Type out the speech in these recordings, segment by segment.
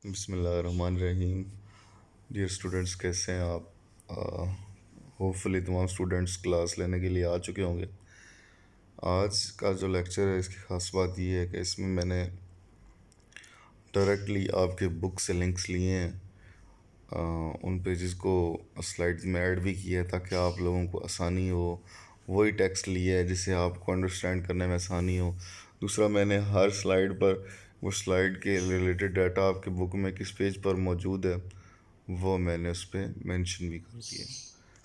बिस्मिल्लाहिर्रहमानिर्रहीम। Dear students, कैसे हैं आप? होपफुली तमाम स्टूडेंट्स क्लास लेने के लिए आ चुके होंगे। आज का जो लेक्चर है, इसकी ख़ास बात ये है कि इसमें मैंने डायरेक्टली आपके बुक से लिंक्स लिए हैं। उन पेजेस को स्लाइड्स में ऐड भी किया है ताकि आप लोगों को आसानी हो। वही टेक्स्ट लिया है जिससे आपको अंडरस्टैंड करने में आसानी हो। दूसरा, मैंने हर स्लाइड पर वो स्लाइड के रिलेटेड डाटा आपके बुक में किस पेज पर मौजूद है वो मैंने उस पर मेंशन भी कर दिया।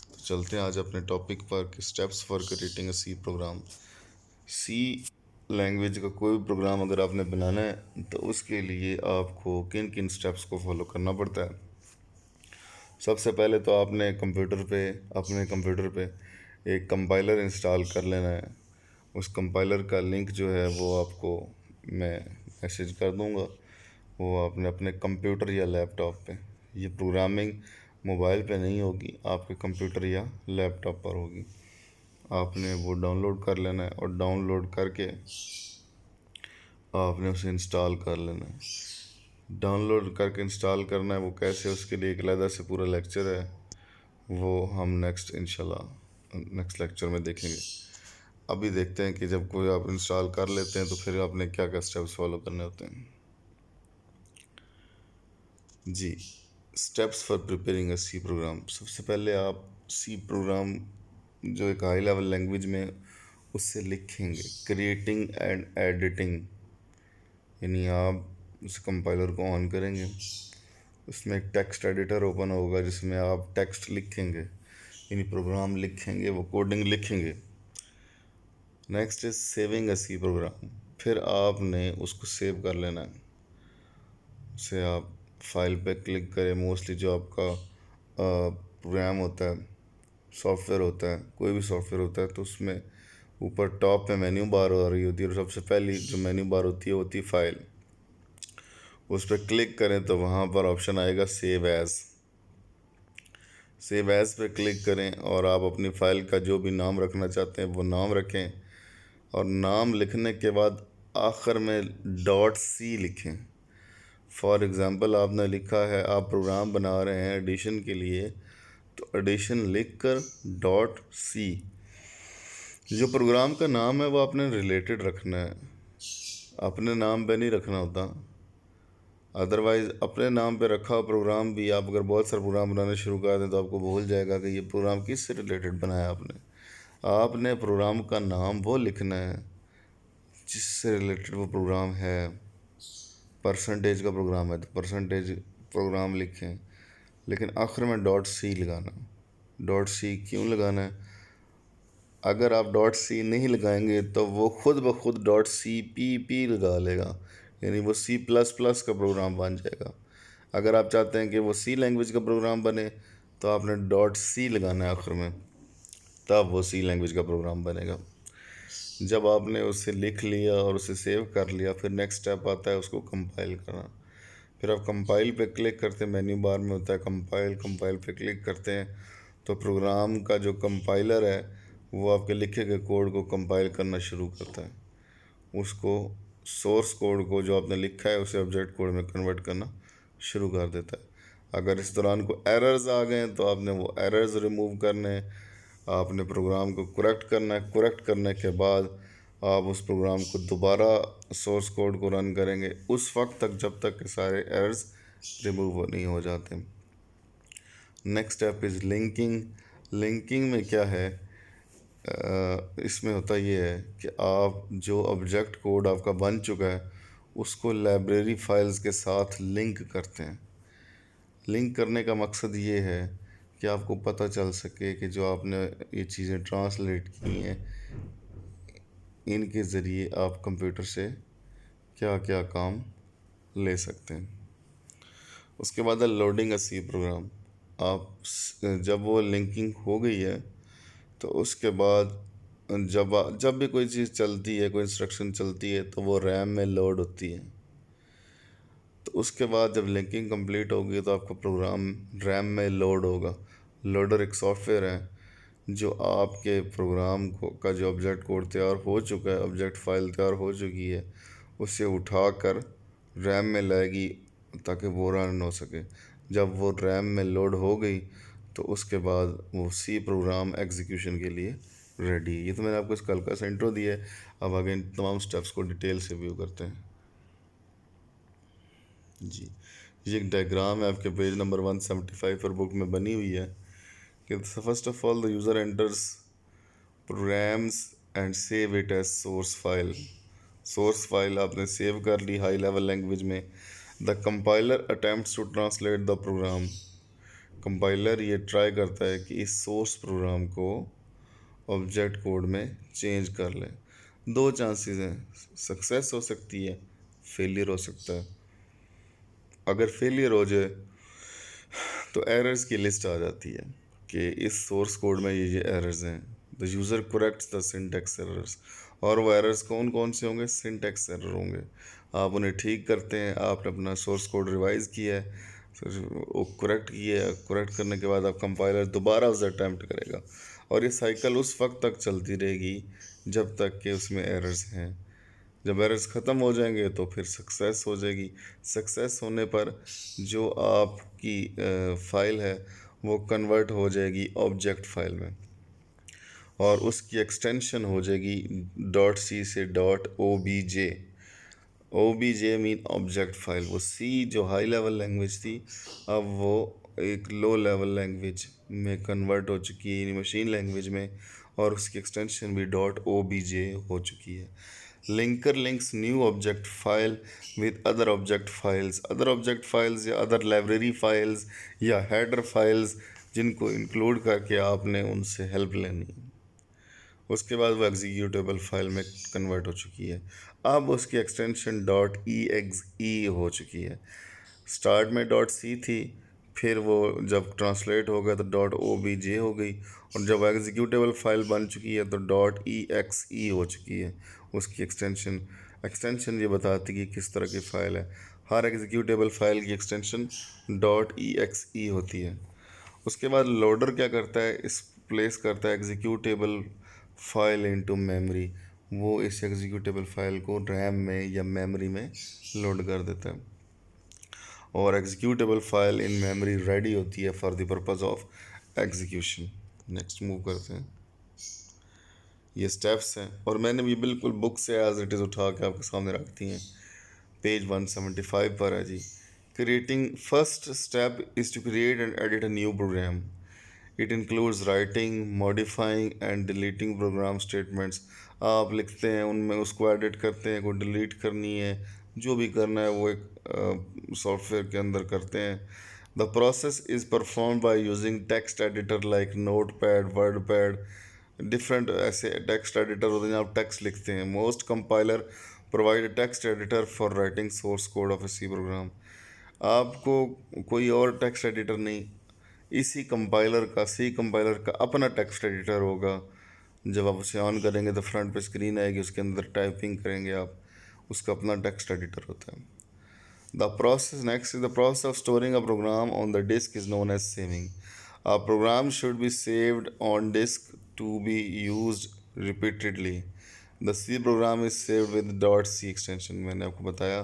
तो चलते हैं आज अपने टॉपिक पर कि steps for creating a C program. C language का कोई भी प्रोग्राम अगर आपने बनाना है तो उसके लिए आपको किन किन स्टेप्स को फॉलो करना पड़ता है। सबसे पहले तो आपने अपने कंप्यूटर पे एक कंपाइलर इंस्टॉल कर लेना है। उस कंपाइलर का लिंक जो है वो आपको मैं मैसेज कर दूंगा। वो आपने अपने कंप्यूटर या लैपटॉप पे, ये प्रोग्रामिंग मोबाइल पे नहीं होगी, आपके कंप्यूटर या लैपटॉप पर होगी। आपने वो डाउनलोड कर लेना है और डाउनलोड करके आपने उसे इंस्टॉल कर लेना है। डाउनलोड करके इंस्टॉल करना है, वो कैसे, उसके लिए एक अलग से पूरा लेक्चर है, वो हम नेक्स्ट लेक्चर में देखेंगे। अभी देखते हैं कि जब कोई आप इंस्टॉल कर लेते हैं तो फिर आपने क्या क्या स्टेप्स फॉलो करने होते हैं। जी, steps for preparing a C program. सबसे पहले आप सी प्रोग्राम जो एक हाई लेवल लैंग्वेज में उससे लिखेंगे। क्रिएटिंग एंड एडिटिंग, यानी आप उस कंपाइलर को ऑन करेंगे, उसमें एक टेक्स्ट एडिटर ओपन होगा जिसमें आप टेक्स्ट लिखेंगे, यानी प्रोग्राम लिखेंगे, वो कोडिंग लिखेंगे। Next is saving a C program. फिर आपने उसको सेव कर लेना है। उसे आप फाइल पे क्लिक करें। मोस्टली जो आपका प्रोग्राम होता है, सॉफ्टवेयर होता है, कोई भी सॉफ्टवेयर होता है, तो उसमें ऊपर टॉप पे मेन्यू बार आ रही होती है और सबसे पहली जो मेन्यू बार होती है फाइल। उस पर क्लिक करें तो वहाँ पर ऑप्शन आएगा सेव एज़। सेव एज़ पे क्लिक करें और आप अपनी फ़ाइल का जो भी नाम रखना चाहते हैं वो नाम रखें। और नाम लिखने के बाद आखिर में डॉट सी लिखें। फॉर एग्ज़ाम्पल, आपने लिखा है, आप प्रोग्राम बना रहे हैं एडिशन के लिए, तो एडिशन लिख कर डॉट सी। जो प्रोग्राम का नाम है वो आपने रिलेटेड रखना है, अपने नाम पे नहीं रखना होता। अदरवाइज़ अपने नाम पे रखा हुआ प्रोग्राम भी आप अगर बहुत सारे प्रोग्राम बनाने शुरू कर दें तो आपको भूल जाएगा कि ये प्रोग्राम किससे रिलेटेड बनाया आपने। आपने प्रोग्राम का नाम वो लिखना है जिससे रिलेटेड वो प्रोग्राम है। परसेंटेज का प्रोग्राम है तो परसेंटेज प्रोग्राम लिखें, लेकिन आखिर में डॉट सी लगाना। डॉट सी क्यों लगाना है? अगर आप डॉट सी नहीं लगाएंगे तो वो खुद ब खुद डॉट सी पी लगा लेगा, यानी वो सी प्लस प्लस का प्रोग्राम बन जाएगा। अगर आप चाहते हैं कि वो सी लैंग्वेज का प्रोग्राम बने तो आपने डॉट सी लगाना है आखिर में, तब वो सी लैंग्वेज का प्रोग्राम बनेगा। जब आपने उसे लिख लिया और उसे सेव कर लिया, फिर नेक्स्ट स्टेप आता है उसको कंपाइल करना। फिर आप कंपाइल पे क्लिक करते हैं, मेन्यू बार में होता है कंपाइल, कंपाइल पे क्लिक करते हैं तो प्रोग्राम का जो कंपाइलर है वो आपके लिखे गए कोड को कंपाइल करना शुरू करता है। उसको सोर्स कोड को जो आपने लिखा है उसे ऑब्जेक्ट कोड में कन्वर्ट करना शुरू कर देता है। अगर इस दौरान को एरर्स आ गए तो आपने वो एरर्स रिमूव करने हैं, आपने प्रोग्राम को करेक्ट करना है। करेक्ट करने के बाद आप उस प्रोग्राम को दोबारा सोर्स कोड को रन करेंगे उस वक्त तक जब तक के सारे एरर्स रिमूव नहीं हो जाते। Next step is linking. Linking में क्या है? इसमें होता ये है कि आप जो ऑब्जेक्ट कोड आपका बन चुका है उसको लाइब्रेरी फाइल्स के साथ लिंक करते हैं। लिंक करने का मकसद ये है कि आपको पता चल सके कि जो आपने ये चीज़ें ट्रांसलेट की हैं इनके ज़रिए आप कंप्यूटर से क्या क्या काम ले सकते हैं। उसके बाद है लोडिंग अ सी प्रोग्राम। जब वो लिंकिंग हो गई है तो उसके बाद जब भी कोई चीज़ चलती है, कोई इंस्ट्रक्शन चलती है, तो वो रैम में लोड होती है। तो उसके बाद जब लिंकिंग कंप्लीट होगी तो आपका प्रोग्राम रैम में लोड होगा। लोडर एक सॉफ्टवेयर है जो आपके प्रोग्राम को का जो ऑब्जेक्ट कोड तैयार हो चुका है, ऑब्जेक्ट फाइल तैयार हो चुकी है, उसे उठाकर रैम में लाएगी ताकि वो रन हो सके। जब वो रैम में लोड हो गई तो उसके बाद वो सी प्रोग्राम एग्जीक्यूशन के लिए रेडी है। ये तो मैंने आपको इस कल का सेंट्रो दिया है। अब आगे इन तमाम स्टेप्स को डिटेल से व्यू करते हैं जी। ये एक डायग्राम है आपके पेज नंबर 175 पर बुक में बनी हुई है कि first of all the user enters programs and save it as source file. Source file आपने सेव कर ली हाई लेवल लैंग्वेज में। The compiler attempts to translate the program. Compiler ये ट्राई करता है कि इस सोर्स प्रोग्राम को ऑब्जेक्ट कोड में चेंज कर ले। दो चांसेस हैं, सक्सेस हो सकती है, फेलियर हो सकता है। अगर फेलियर हो जाए तो एरर्स की लिस्ट आ जाती है कि इस सोर्स कोड में ये एरर्स हैं। The user corrects the syntax errors. और वो एरर्स कौन कौन से होंगे? सिंटैक्स एरर होंगे। आप उन्हें ठीक करते हैं, आपने अपना सोर्स कोड रिवाइज किया है, वो करेक्ट किया है, करेक्ट करने के बाद आप कंपाइलर दोबारा उसे अटैम्प्ट करेगा और ये साइकिल उस वक्त तक चलती रहेगी जब तक कि उसमें एरर्स हैं। जब एरर्स ख़त्म हो जाएंगे तो फिर सक्सेस हो जाएगी। सक्सेस होने पर जो आपकी फ़ाइल है वो कन्वर्ट हो जाएगी ऑब्जेक्ट फाइल में और उसकी एक्सटेंशन हो जाएगी डॉट सी से dot O B J. O B J mean object file. वो सी जो हाई लेवल लैंग्वेज थी अब वो एक लो लेवल लैंग्वेज में कन्वर्ट हो चुकी है, मशीन लैंग्वेज में, और उसकी एक्सटेंशन भी डॉट ओ बी जे हो चुकी है। Linker links new object file with other object files. Other object files या अदर लाइब्रेरी फाइल्स या हेडर फाइल्स जिनको इंक्लूड करके आपने उनसे हेल्प लेनी है। उसके बाद वो एग्जीक्यूटेबल फाइल में कन्वर्ट हो चुकी है। अब उसकी एक्सटेंशन डॉट ई एक्स ई हो चुकी है। स्टार्ट में डॉट सी थी, फिर वो जब ट्रांसलेट हो गया तो डॉट ओ बी जे हो गई, और जब एग्जीक्यूटेबल फाइल बन चुकी है तो डॉट ई एक्स ई हो चुकी है उसकी एक्सटेंशन। एक्सटेंशन ये बताती है कि किस तरह की फ़ाइल है। हर एग्जीक्यूटेबल फाइल की एक्सटेंशन डॉट ई एक्स ई होती है। उसके बाद लोडर क्या करता है? इस प्लेस करता है एग्जीक्यूटेबल फाइल इनटू मेमोरी। वो इस एग्जीक्यूटेबल फाइल को रैम में या मेमोरी में लोड कर देता है और executable file in memory ready होती है for the purpose of execution. Next move करते हैं। ये स्टेप्स हैं और मैंने भी बिल्कुल बुक से एज इट इज़ उठा के आपके सामने रख दी हैं। पेज 175 पर है जी। Creating first step is to create and edit a new program. It includes writing, modifying and deleting program statements. आप लिखते हैं, उनमें उसको एडिट करते हैं, कोई डिलीट करनी है, जो भी करना है वो एक सॉफ्टवेयर के अंदर करते हैं। The process is perform by using text editor like Notepad, WordPad. Different ऐसे टेक्स्ट एडिटर होते हैं जहाँ आप टेक्स्ट लिखते हैं। Most compiler provide text editor for writing source code of a C program. आपको कोई और टेक्स्ट एडिटर नहीं, इसी कंपाइलर का, सी कंपाइलर का अपना टेक्स्ट एडिटर होगा। जब आप उसे ऑन करेंगे तो फ्रंट पे स्क्रीन आएगी, उसके अंदर टाइपिंग करेंगे आप, उसका अपना टेक्स्ट एडिटर होता है। The process next is the process of storing a program on the disk is known as saving. A program should be saved on disk to be used repeatedly. The C program is saved with dot C extension. मैंने आपको बताया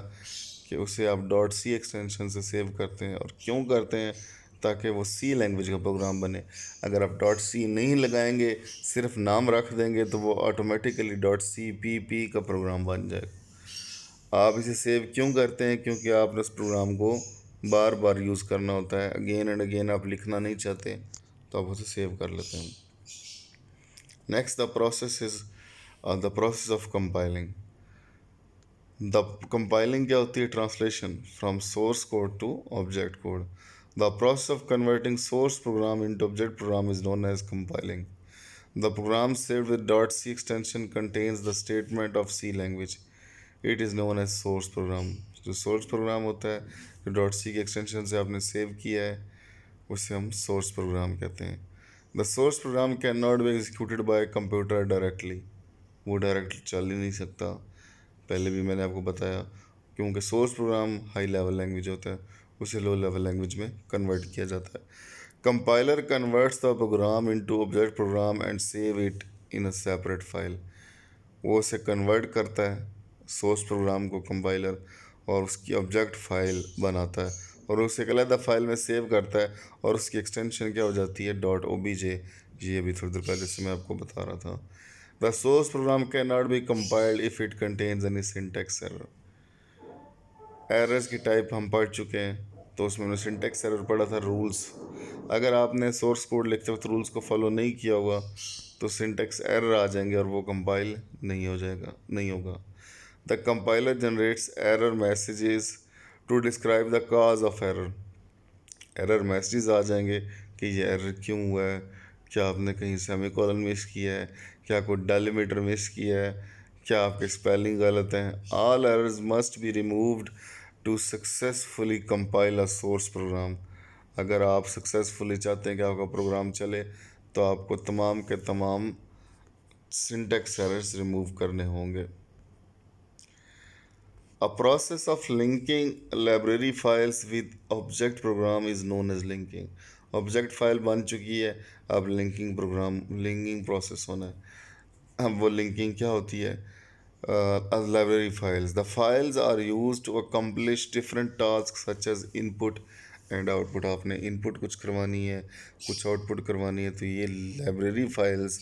कि उसे आप dot C extension से save करते हैं, और क्यों करते हैं? ताकि वो सी लैंग्वेज का प्रोग्राम बने। अगर आप डॉट सी नहीं लगाएंगे, सिर्फ नाम रख देंगे, तो वो automatically dot C P P का प्रोग्राम बन जाएगा। आप इसे सेव क्यों करते हैं? क्योंकि आपने उस प्रोग्राम को बार बार यूज़ करना होता है, अगेन एंड अगेन आप लिखना नहीं चाहते, तो आप उसे सेव कर लेते हैं। Next the process is the process of compiling. The compiling क्या होती है? Translation from source code to object code. The process of converting source program into object program is known as compiling. The program saved with .c extension contains the statement of C language. It is known as source program. जो source program होता है, जो dot C की extension से आपने save किया है, उसे हम सोर्स प्रोग्राम कहते हैं। The source programme can not be executed bye computer directly. वो डायरेक्टली चल ही नहीं सकता, पहले भी मैंने आपको बताया, क्योंकि source program high level language होता है, उसे लो लेवल लैंग्वेज में कन्वर्ट किया जाता है। Compiler converts the program into object program and save it in a separate file. वो उसे कन्वर्ट करता है सोर्स प्रोग्राम को, कंपाइलर, और उसकी ऑब्जेक्ट फाइल बनाता है और उसे एक अलग फाइल में सेव करता है और उसकी एक्सटेंशन क्या हो जाती है .obj। ये अभी थोड़ी देर पहले से मैं आपको बता रहा था। The source programme can not be compiled if it contains any syntax error. Errors की टाइप हम पढ़ चुके हैं, तो उसमें हमने सिंटैक्स एरर पढ़ा था, रूल्स। अगर आपने सोर्स कोड लिखते वक्त रूल्स को फॉलो नहीं किया होगा तो सिंटैक्स एरर आ जाएंगे और वो कंपाइल नहीं होगा। The compiler generates error messages to describe the cause of error. Error messages आ जाएंगे कि ये एरर क्यों हुआ है, क्या आपने कहीं सेमीकोलन मिस किया है, क्या कोई डेलिमीटर मिस किया है, क्या आपके स्पेलिंग गलत हैं। All errors must be removed to successfully compile a source program. अगर आप सक्सेसफुली चाहते हैं कि आपका प्रोग्राम चले तो आपको तमाम के तमाम सिंटैक्स एरर्स रिमूव करने होंगे। A process of linking library files with object program is known as linking. Object file बन चुकी है, अब लिंकिंग प्रोसेस होना है। अब वो लिंकिंग क्या होती है? Library files, the files are used to accomplish different task such as input and output. आपने इनपुट कुछ करवानी है, कुछ आउटपुट करवानी है, तो ये लाइब्रेरी फाइल्स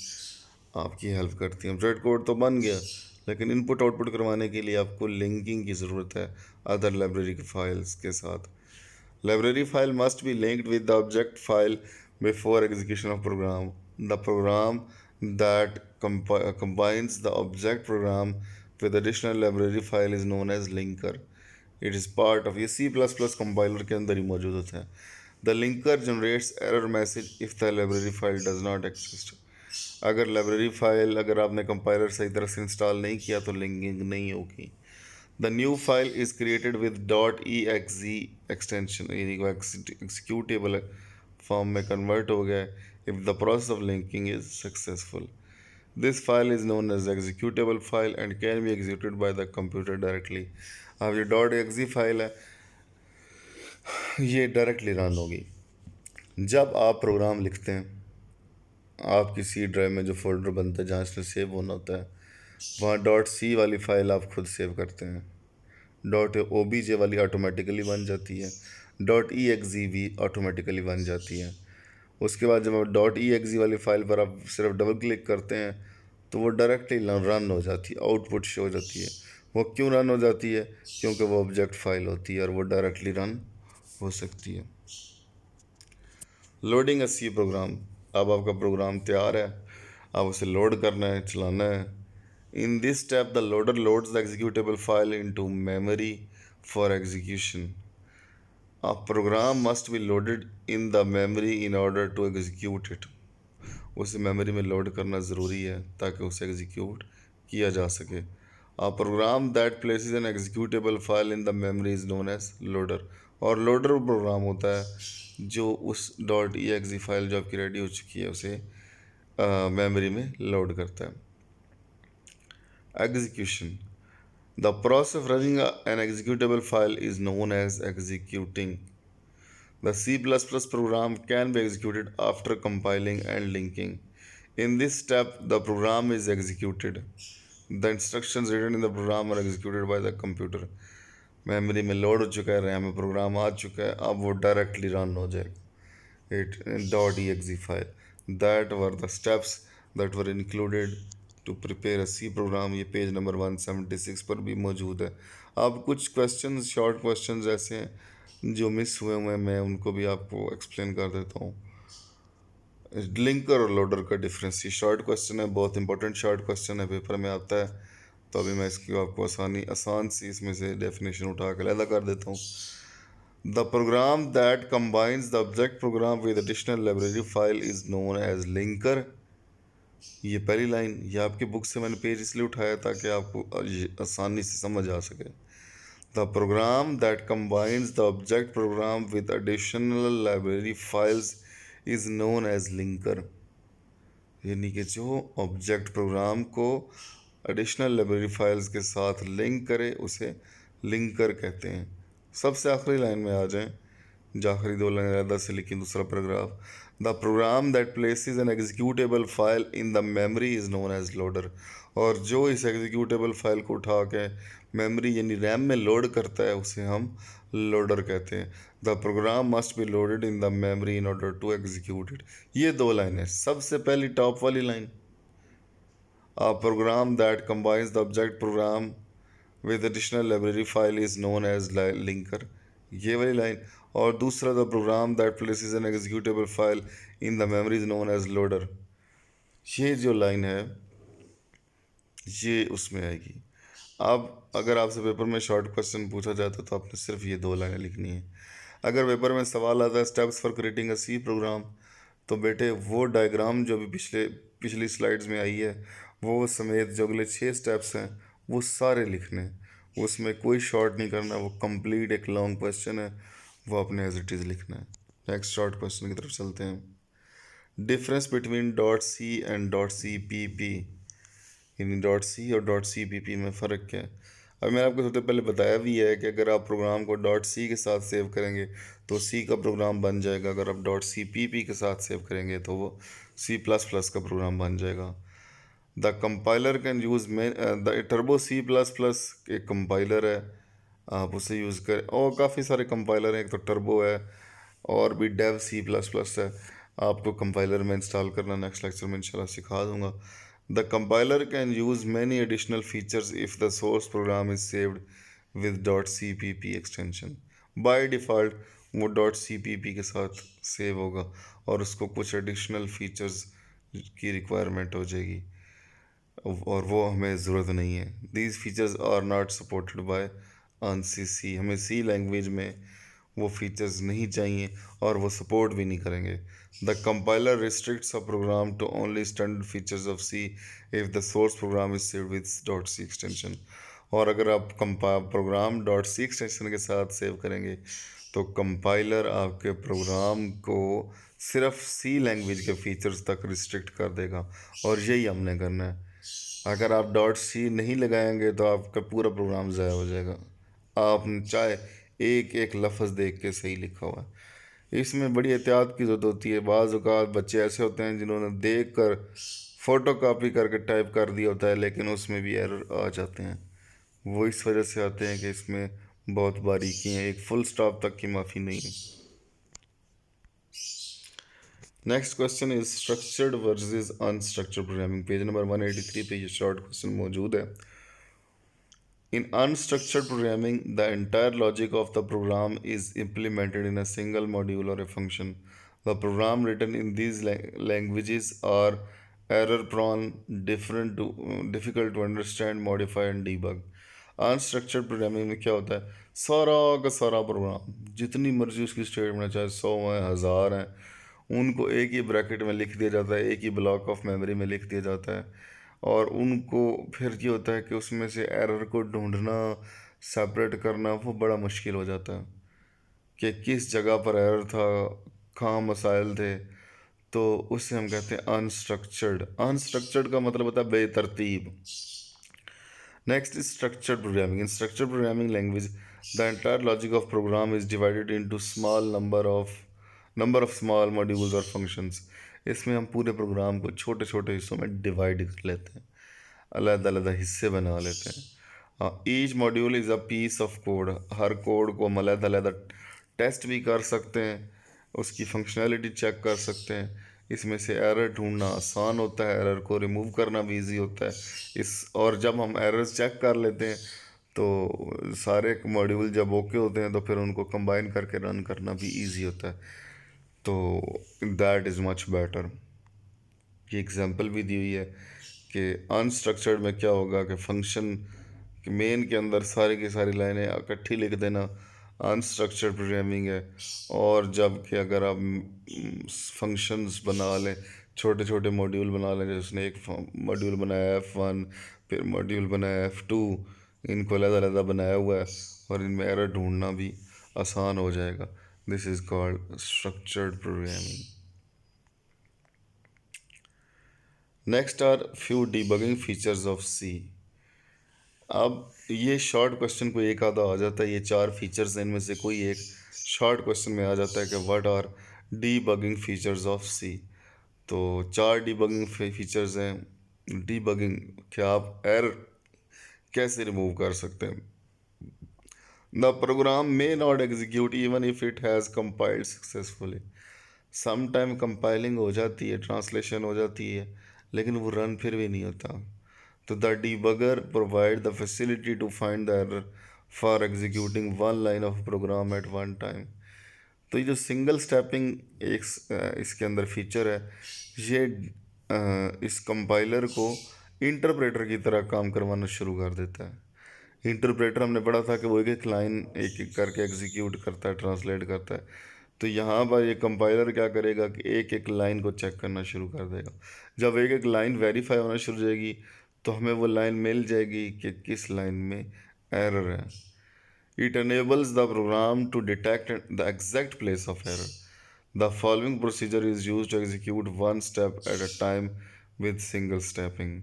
आपकी हेल्प करती हैं। ऑब्जेक्ट कोड तो बन गया, लेकिन इनपुट आउटपुट करवाने के लिए आपको लिंकिंग की ज़रूरत है अदर लाइब्रेरी फाइल्स के साथ। Library file must be linked with the object file before execution of program. The program that combines the object program with additional library file is known as linker. It is part of ये C++ compiler के अंदर ही मौजूद होता है। The linker generates error message if the library file does not exist. अगर आपने compiler सही तरह से इंस्टॉल नहीं किया तो लिंकिंग नहीं होगी। The new file is created with .exe extension, यानी एग्जीक्यूटेबल फॉर्म में कन्वर्ट हो गया if the process of linking is successful. This file is known as executable file and can be executed by the computer directly. अब ये .exe file है, ये directly run होगी। जब आप प्रोग्राम लिखते हैं, आपकी सी ड्राइव में जो फोल्डर बनता है जहाँ इसमें सेव होना होता है, वहाँ .c वाली फ़ाइल आप खुद सेव करते हैं। .obj वाली ऑटोमेटिकली बन जाती है, .exe भी ऑटोमेटिकली बन जाती है। उसके बाद जब आप .exe वाली फ़ाइल पर आप सिर्फ डबल क्लिक करते हैं तो वो डायरेक्टली रन हो जाती है, आउटपुट शो हो जाती है। वो क्यों रन हो जाती है? क्योंकि वो ऑब्जेक्ट फाइल होती है और वो डायरेक्टली रन हो सकती है। लोडिंग अ सी प्रोग्राम, अब आपका प्रोग्राम तैयार है, अब उसे लोड करना है, चलाना है। In this step the loader loads the executable file into memory for execution. A program must be loaded in the memory in order to execute it. उसे मेमोरी में लोड करना ज़रूरी है ताकि उसे एग्जीक्यूट किया जा सके। A program that places an executable file in the memory is known as loader. और लोडर वो प्रोग्राम होता है जो उस .exe फाइल जो आपकी रेडी हो चुकी है उसे मेमोरी में लोड करता है। Execution, the process of running an executable file is known as executing. The C++ program can be executed after compiling and linking. In this step, the program is executed. The instructions written in the program are executed by the computer. Memory में load हो चुका है, RAM में programme आ चुका है, अब वो directly run हो जाएगा। It .exe file that were the steps that were included to prepare a C program. ये पेज नंबर 176 पर भी मौजूद है। अब कुछ क्वेश्चंस, शॉर्ट क्वेश्चंस ऐसे हैं जो मिस हुए हैं, मैं उनको भी आपको एक्सप्लेन कर देता हूँ। लिंकर और लोडर का डिफरेंस, ये शॉर्ट क्वेश्चन है, बहुत इंपॉर्टेंट शॉर्ट क्वेश्चन है, पेपर में आता है। तो अभी मैं इसकी आपको आसान सी इसमें से डेफिनेशन उठा कर अलग कर देता हूँ। The program that combines the object program with additional library file is known as linker. ये पहली लाइन, ये आपकी बुक से मैंने पेज इसलिए उठाया ताकि आपको आसानी से समझ आ सके। The program that combines the object program with additional library files is known as linker. यानी कि जो ऑब्जेक्ट प्रोग्राम को एडिशनल लाइब्रेरी फाइल्स के साथ लिंक करे उसे लिंकर कहते हैं। सबसे आखिरी लाइन में आ जाएं, जो आखिरी दो लाइन अलग से लिखी, दूसरा paragraph. The program that places an executable file in the memory is known as loader. और जो इस एग्जीक्यूटेबल फाइल को उठा के मेमोरी यानी रैम में लोड करता है उसे हम लोडर कहते हैं। The program must be loaded in the memory in order to execute it. ये दो लाइनें। सबसे पहली टॉप वाली line, a program that combines the object program with additional library file is known as linker, ये वाली लाइन। और दूसरा, the program that places an executable file in the memory is known as loader, ये जो line है ये उसमें आएगी। अब अगर आपसे पेपर में शॉर्ट क्वेश्चन पूछा जाता तो आपने सिर्फ ये दो लाइनें लिखनी है। अगर पेपर में सवाल आता है steps for creating a C program, तो बेटे वो डायग्राम जो भी पिछली स्लाइड्स में आई है वो समेत जो अगले 6 स्टेप्स हैं वो सारे लिखने हैं। उसमें कोई शॉर्ट नहीं करना, वो कंप्लीट एक लॉन्ग क्वेश्चन है, वो अपने एज इट इज़ लिखना है। नेक्स्ट शॉर्ट क्वेश्चन की तरफ चलते हैं। Difference between dot C and dot C P P, यानी डॉट सी और डॉट सी पी पी में फ़र्क क्या है? अब मैंने आपको सबसे पहले बताया भी है कि अगर आप प्रोग्राम को डॉट सी के साथ सेव करेंगे तो सी का प्रोग्राम बन जाएगा, अगर आप डॉट सी पी पी के साथ सेव करेंगे तो वो सी प्लस प्लस का प्रोग्राम बन जाएगा। The compiler can use the turbo C plus plus एक कंपाइलर है, आप उसे यूज़ करें। और काफ़ी सारे कंपाइलर हैं, एक तो टर्बो है और भी डेव सी प्लस प्लस है। आपको कंपाइलर में इंस्टॉल करना नेक्स्ट लेक्चर में इंशाल्लाह सिखा दूंगा। The compiler can use many additional features if the source program is saved with dot C P P extension. By default वो डॉट सी पी पी के साथ सेव होगा और उसको कुछ एडिशनल फीचर्स की रिक्वायरमेंट हो जाएगी और वो हमें ज़रूरत नहीं है। These features are not supported by ANSI C, हमें सी लैंग्वेज में वो फीचर्स नहीं चाहिए और वो सपोर्ट भी नहीं करेंगे। The compiler restricts a program to only standard features of C if the source program is saved with dot C extension. और अगर आप प्रोग्राम डॉट सी एक्सटेंशन के साथ सेव करेंगे तो कंपाइलर आपके प्रोग्राम को सिर्फ सी लैंग्वेज के फीचर्स तक रिस्ट्रिक्ट कर देगा और यही हमने करना है। अगर आप डॉट सी नहीं लगाएंगे तो आपका पूरा प्रोग्राम ज़ाया हो जाएगा। आप चाहे एक एक लफ्ज़ देख के सही लिखा हुआ है। इसमें बड़ी एहतियात की ज़रूरत होती है। बाज़ औक़ात बच्चे ऐसे होते हैं जिन्होंने देख कर फ़ोटो कापी करके टाइप कर दिया होता है, लेकिन उसमें भी एरर आ जाते हैं। वो इस वजह से आते हैं कि इसमें बहुत बारीकी हैं, एक फुल स्टॉप तक की माफ़ी नहीं है। Next question is structured versus unstructured programming. Page number 183 पे ये शॉर्ट क्वेश्चन मौजूद है। In unstructured programming, the entire logic of the program is implemented in a single module or a function. The program written in these languages are error-prone, difficult to understand, modify and debug. Unstructured programming में क्या होता है, सारा का सारा programme जितनी मर्जी उसकी स्टेटमेंट चाहे 100 हैं 1000 हैं उनको एक ही ब्रैकेट में लिख दिया जाता है, एक ही ब्लॉक ऑफ मेमोरी में लिख दिया जाता है और उनको फिर ये होता है कि उसमें से एरर को ढूंढना, सेपरेट करना वो बड़ा मुश्किल हो जाता है कि किस जगह पर एरर था, कहाँ मसाइल थे। तो उससे हम कहते हैं अनस्ट्रक्चर्ड। अनस्ट्रक्चर्ड का मतलब होता है बेतरतीब। Next is structured programming. In structured programming language, the entire logic of program is divided into number of small modules or functions. इसमें हम पूरे प्रोग्राम को छोटे छोटे हिस्सों में डिवाइड कर लेते हैं, अलग अलग हिस्से बना लेते हैं। Each module is a piece of code. हर कोड को हम अलग अलग टेस्ट भी कर सकते हैं, उसकी फंक्शनैलिटी चेक कर सकते हैं। इसमें से एरर ढूंढना आसान होता है, एरर को रिमूव करना भी इजी होता है। और जब हम एरर्स चेक कर लेते हैं तो सारे मॉड्यूल जब ओके होते हैं तो फिर उनको कंबाइन करके रन करना भी इजी होता है। तो दैट इज़ मच बेटर। ये एग्जांपल भी दी हुई है कि अनस्ट्रक्चर्ड में क्या होगा कि फंक्शन मेन के अंदर सारी की सारी लाइनें इकट्ठी लिख देना अनस्ट्रक्चर्ड प्रोग्रामिंग है। और जब कि अगर आप फंक्शंस बना लें, छोटे छोटे मॉड्यूल बना लें, जैसे उसने एक मॉड्यूल बनाया F1 फिर मॉड्यूल बनाया F2, इनको अलग अलग बनाया हुआ है और इनमें एरर ढूंढना भी आसान हो जाएगा। This is called structured programming. Next are few debugging features of C. अब ये शॉर्ट क्वेश्चन को एक आधा आ जाता है, ये 4 फीचर्स हैं, इनमें से कोई एक शॉर्ट क्वेश्चन में आ जाता है कि what are debugging features of C. तो 4 डीबगिंग फीचर्स हैं। डीबगिंग, क्या आप एरर कैसे रिमूव कर सकते हैं। The program may not execute even if it has compiled successfully. Some time compiling हो जाती है, ट्रांसलेशन हो जाती है, लेकिन वो रन फिर भी नहीं होता। तो the debugger provide the facility to find the error for executing one line of program at one time. तो ये जो सिंगल स्टेपिंग एक इसके अंदर फीचर है, ये इस कंपाइलर को इंटरप्रेटर की तरह काम करवाना शुरू कर देता है। इंटरप्रेटर हमने पढ़ा था कि वो एक एक लाइन एक एक करके एग्जीक्यूट करता है, ट्रांसलेट करता है। तो यहाँ पर ये कंपाइलर क्या करेगा कि एक एक लाइन को चेक करना शुरू कर देगा। जब एक एक लाइन वेरीफाई होना शुरू हो जाएगी तो हमें वो लाइन मिल जाएगी कि किस लाइन में एरर है। It enables the program to detect the exact place of error. The following procedure is used to execute one step at a time with single stepping.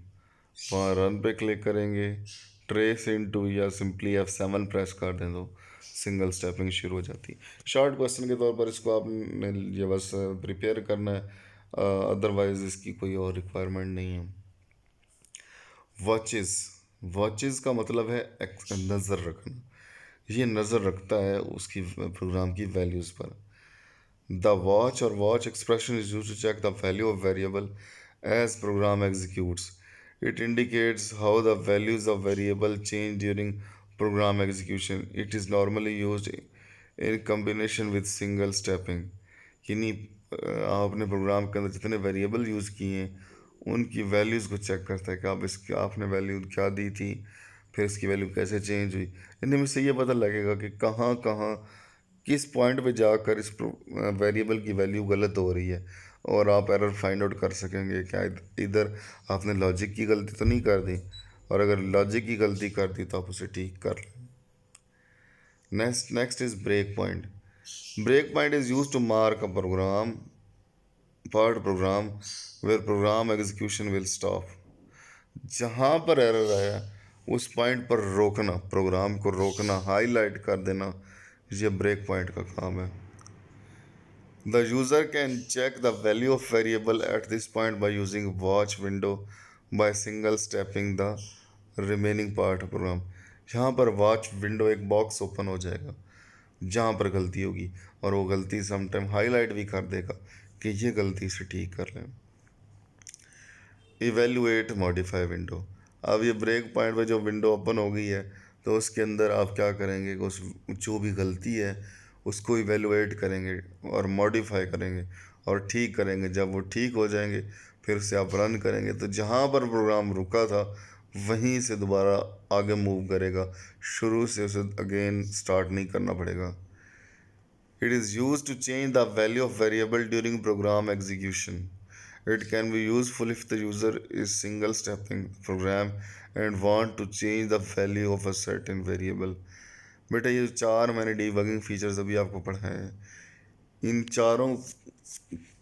वहाँ रन पे क्लिक करेंगे, trace into या simply F7 press कर दें तो single stepping शुरू हो जाती है। शॉर्ट क्वेश्चन के तौर पर इसको आपने ये बस प्रिपेयर करना है, अदरवाइज इसकी कोई और रिक्वायरमेंट नहीं है। वॉचेस, वॉचेस का मतलब है नज़र रखना। ये नज़र रखता है उसकी प्रोग्राम की वैल्यूज़ पर। द वॉच और watch expression is use to check the value of variable as program executes. It indicates how the values of variable change during program execution. It is normally use in combination with single stepping. यानी आपने programme के अंदर जितने variable use किए हैं उनकी values को check करता है कि आप इसकी आपने वैल्यू क्या दी थी, फिर इसकी वैल्यू कैसे चेंज हुई। इनमें इससे ये पता लगेगा कि कहाँ कहाँ किस पॉइंट पे जाकर इस वेरिएबल की वैल्यू गलत हो रही है, और आप एरर फाइंड आउट कर सकेंगे क्या इधर आपने लॉजिक की गलती तो नहीं कर दी, और अगर लॉजिक की गलती कर दी तो आप उसे ठीक कर लें। Next is break point. Break point is use to mark a program where program execution will stop. जहाँ पर एरर आया उस पॉइंट पर रोकना, प्रोग्राम को रोकना, हाईलाइट कर देना, ये ब्रेक पॉइंट का काम है। The user can check the value of variable at this point by using watch window by single stepping the remaining part of program. यहाँ पर वॉच विंडो एक बॉक्स ओपन हो जाएगा जहाँ पर गलती होगी, और वो गलती समटाइम हाईलाइट भी कर देगा कि ये गलती से ठीक कर लें। Evaluate modify window. अब ये ब्रेक पॉइंट पे जो विंडो ओपन हो गई है तो उसके अंदर आप क्या करेंगे कि उस जो भी गलती है उसको इवेल्युएट करेंगे और मॉडिफाई करेंगे और ठीक करेंगे। जब वो ठीक हो जाएंगे फिर से आप रन करेंगे तो जहाँ पर प्रोग्राम रुका था वहीं से दोबारा आगे मूव करेगा, शुरू से उसे अगेन स्टार्ट नहीं करना पड़ेगा। It is used to change the value of variable during program execution. It can be useful if the user is single stepping the program and want to change the value of a certain variable. बेटा ये चार मैंने debugging features अभी आपको पढ़ाए हैं, इन चारों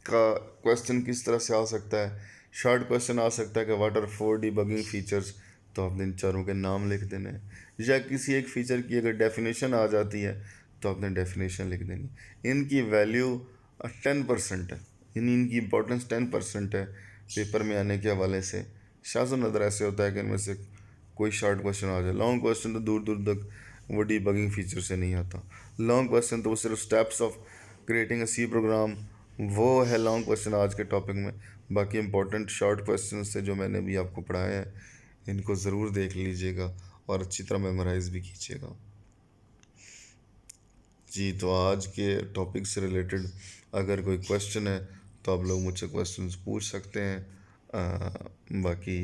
का क्वेश्चन किस तरह से आ सकता है। शॉर्ट क्वेश्चन आ सकता है कि व्हाट आर 4 डीबगिंग फीचर्स, तो आपने इन चारों के नाम लिख देने हैं। या किसी एक फ़ीचर की अगर डेफिनेशन आ जाती है तो आपने डेफिनेशन लिख देनी। इनकी वैल्यू 10% है, यानी इनकी इंपॉर्टेंस 10% है पेपर में आने के हवाले से। शाज़ नदर ऐसे होता है कि इनमें से कोई शॉर्ट क्वेश्चन आ जाए, लॉन्ग क्वेश्चन तो दूर दूर तक वो डीबगिंग फीचर से नहीं आता। लॉन्ग क्वेश्चन तो वो सिर्फ steps of creating a C program, वो है लॉन्ग क्वेश्चन आज के टॉपिक में। बाकी इंपॉर्टेंट शॉर्ट क्वेश्चन से जो मैंने भी आपको पढ़ाया है इनको ज़रूर देख लीजिएगा और अच्छी तरह मेमोराइज़ भी कीजिएगा। जी, तो आज के टॉपिक से रिलेटेड अगर कोई क्वेश्चन है तो आप लोग मुझसे क्वेश्चंस पूछ सकते हैं। बाकी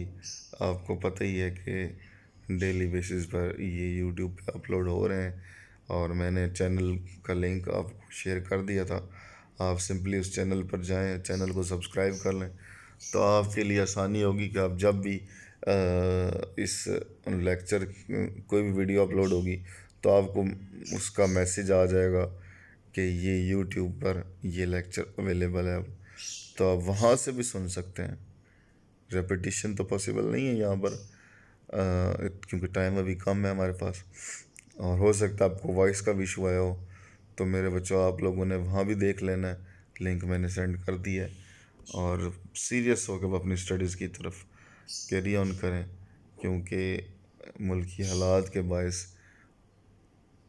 आपको पता ही है कि डेली बेसिस पर ये यूट्यूब पे अपलोड हो रहे हैं, और मैंने चैनल का लिंक आपको शेयर कर दिया था। आप सिंपली उस चैनल पर जाएं, चैनल को सब्सक्राइब कर लें, तो आपके लिए आसानी होगी कि आप जब भी इस लेक्चर कोई भी वीडियो अपलोड होगी तो आपको उसका मैसेज आ जाएगा कि ये यूट्यूब पर ये लेक्चर अवेलेबल है। अब तो आप वहाँ से भी सुन सकते हैं। रेपिटिशन तो पॉसिबल नहीं है यहाँ पर, क्योंकि टाइम अभी कम है हमारे पास, और हो सकता है आपको वॉइस का भी इशू आया हो, तो मेरे बच्चों आप लोगों ने वहाँ भी देख लेना है, लिंक मैंने सेंड कर दिया है। और सीरियस होकर अपनी स्टडीज़ की तरफ कैरी ऑन करें, क्योंकि मुल्क की हालात के बायस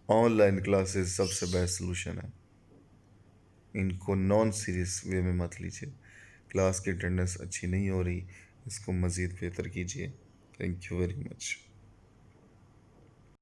ऑनलाइन क्लासेस सबसे बेस्ट सलूशन है। इनको नॉन सीरियस वे में मत लीजिए। क्लास की अटेंडेंस अच्छी नहीं हो रही, इसको मज़ीद बेहतर कीजिए। Thank you very much.